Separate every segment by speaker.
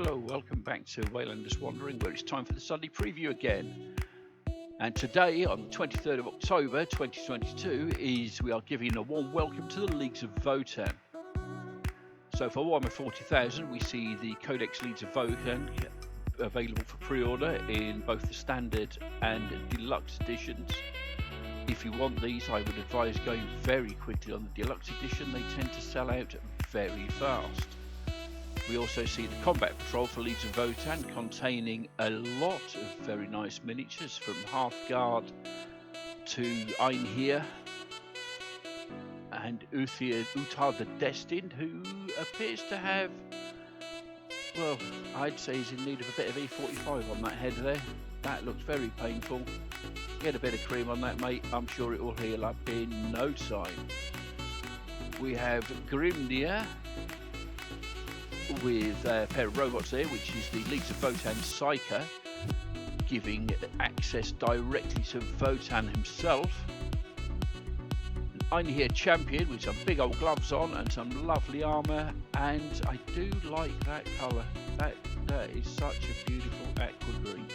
Speaker 1: Hello, welcome back to Waylander's Wandering, where it's time for the Sunday preview again. And today, on the 23rd of October 2022, we are giving a warm welcome to the Leagues of Votan. So for Warhammer 40,000, we see the Codex Leagues of Votan available for pre-order in both the Standard and Deluxe editions. If you want these, I would advise going very quickly on the Deluxe edition. They tend to sell out very fast. We also see the Combat Patrol for Leagues of Votan, containing a lot of very nice miniatures from Hearthguard to Einhir and Utar the Destined, who appears to have, well, I'd say he's in need of a bit of E45 on that head there. That looks very painful. Get a bit of cream on that, mate. I'm sure it will heal up in no time. We have Grimnir with a pair of robots there, which is the Leagues of Votan Psyker, giving access directly to Votan himself. An Einhir Champion with some big old gloves on and some lovely armour, and I do like that colour. That is such a beautiful aqua green.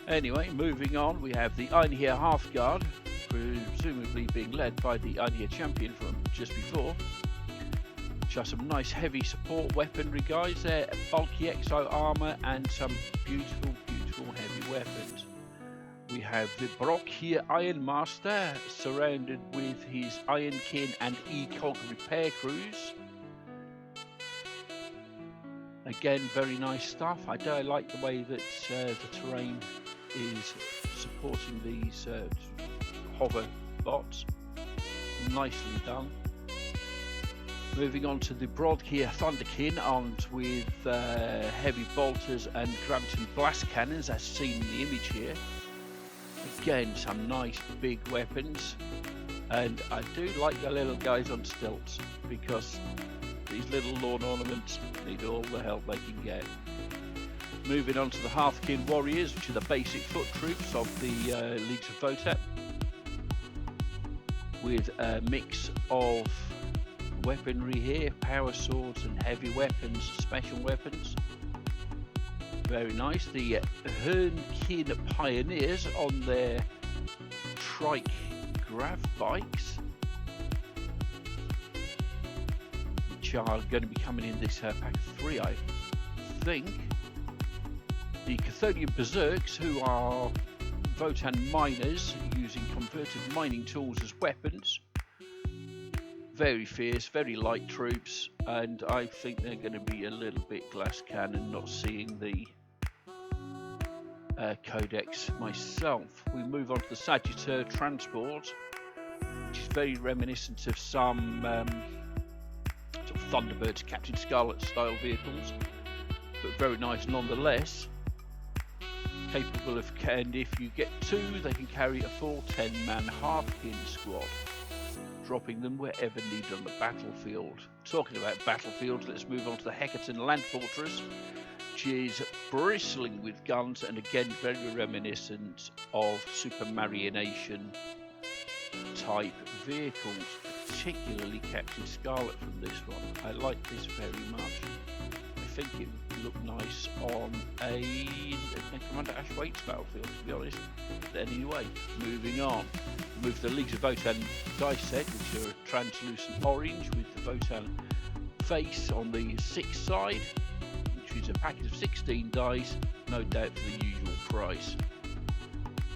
Speaker 1: Anyway, moving on, we have the Einhir Hearthguard, presumably being led by the Einhir Champion from just before. Just some nice heavy support weaponry, guys there, bulky exo armour and some beautiful heavy weapons. We have the Brock-Hier Ironmaster surrounded with his Ironkin and E-Cog repair crews. Again, very nice stuff. I do like the way that the terrain is supporting these hover bots. Nicely done. Moving on to the Brock-Hier Thunderkin, armed with heavy bolters and Graviton blast cannons, as seen in the image here. Again, some nice big weapons, and I do like the little guys on stilts, because these little lawn ornaments need all the help they can get. Moving on to the Hearthkin Warriors, which are the basic foot troops of the Leagues of Votan, with a mix of weaponry here, power swords and heavy weapons, special weapons. Very nice. The Hernkin Pioneers on their trike grav bikes, which are going to be coming in this pack of 3, I think. The Chthonian Berserks, who are Votan miners using converted mining tools as weapons. Very fierce, very light troops, and I think they're going to be a little bit glass cannon, not seeing the codex myself. We move on to the Sagittar Transport, which is very reminiscent of some sort of Thunderbirds, Captain Scarlet style vehicles, but very nice nonetheless. Capable of, and if you get 2, they can carry a full 10-man Hearthkin squad, dropping them wherever needed on the battlefield. Talking about battlefields, let's move on to the Hecaton Land Fortress, which is bristling with guns and again very reminiscent of Super Marionation type vehicles, particularly Captain Scarlet from this one. I like this very much. I think it would look nice on a Commander Ash Waite's battlefield, to be honest. But anyway, moving on. Move to the Leagues of Votan dice set, which are a translucent orange with the Votan face on the 6 side, which is a package of 16 dice, no doubt for the usual price.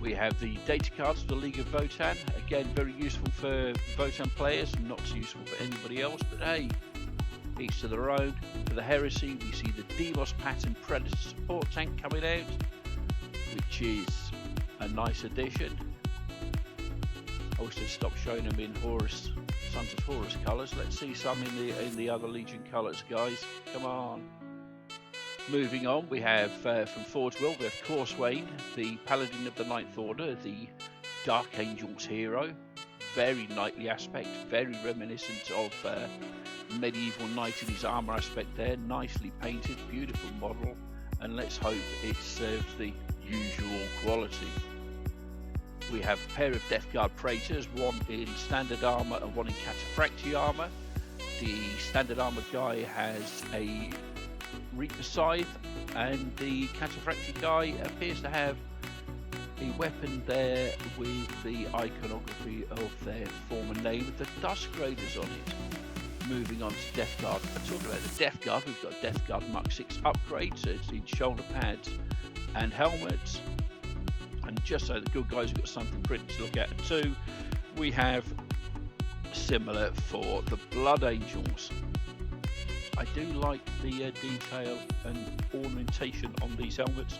Speaker 1: We have the data cards for the League of Votan, again very useful for Votan players, not so useful for anybody else, but hey, each to their own. For the Heresy, we see the Demos Pattern Predator support tank coming out, which is a nice addition. I wish they'd stop showing them in Horus, Sons of Horus colours. Let's see some in the other Legion colours, guys. Come on. Moving on, we have from Forge World, we have Corswain, the Paladin of the Ninth Order, the Dark Angels hero. Very knightly aspect, very reminiscent of Medieval Knight in his armour aspect there. Nicely painted, beautiful model, and let's hope it serves the usual quality. We have a pair of Death Guard Praetors, one in standard armour and one in Cataphractii armour. The standard armour guy has a Reaper Scythe, and the Cataphractic guy appears to have a weapon there with the iconography of their former name with the Dusk Raiders on it. Moving on to Death Guard. I talk about the Death Guard. We've got Death Guard Mach 6 upgrade, so it's in shoulder pads and helmets. And just so the good guys have got something pretty to look at too, we have similar for the Blood Angels. I do like the detail and ornamentation on these helmets.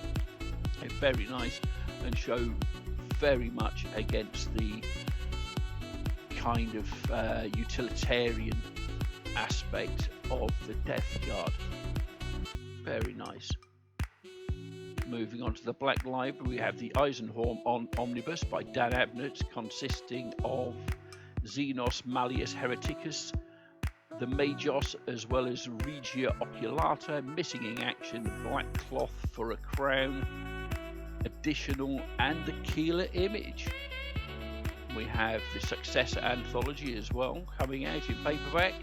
Speaker 1: They're very nice and show very much against the kind of utilitarian aspect of the Death Guard. Very nice. Moving on to the Black Library, we have the Eisenhorn Omnibus by Dan Abnett, consisting of Xenos Malleus Hereticus, the Magos, as well as Regia Oculata, missing in action, black cloth for a crown, additional, and the Keeler image. We have the Successor Anthology as well, coming out in paperback,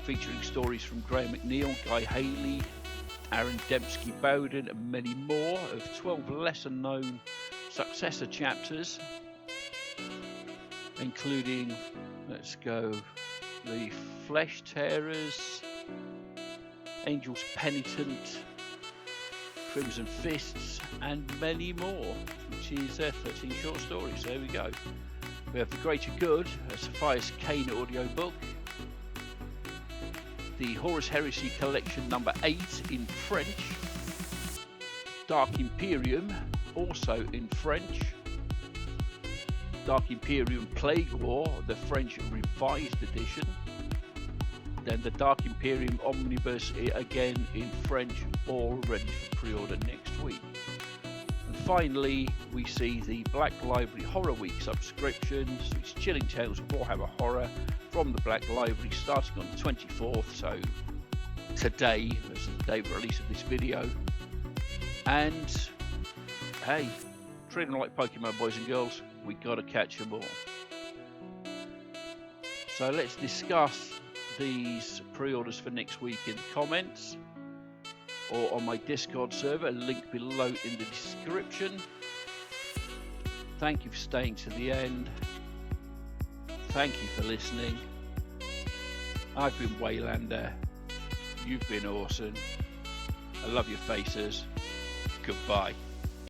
Speaker 1: featuring stories from Graham McNeil, Guy Haley, Aaron Dembski-Bowden, and many more, of 12 lesser known successor chapters, including, let's go, the Flesh Tearers, Angel's Penitent, Crimson Fists, and many more, which is 13 short stories. There we go. We have The Greater Good, a Sapphires Kane audiobook, the Horus Heresy Collection number 8 in French, Dark Imperium, also in French, Dark Imperium Plague War, the French revised edition, then the Dark Imperium Omnibus, again in French, all ready for pre-order next week. And finally, we see the Black Library Horror Week subscriptions. It's Chilling Tales of Warhammer Horror from the Black Library, starting on the 24th, so today, as the day of release of this video. And hey, treat them like Pokemon, boys and girls. We gotta catch them all. So let's discuss these pre-orders for next week in the comments or on my Discord server, link below in the description. Thank you for staying to the end. Thank you for listening. I've been Waylander. You've been awesome. I love your faces. Goodbye.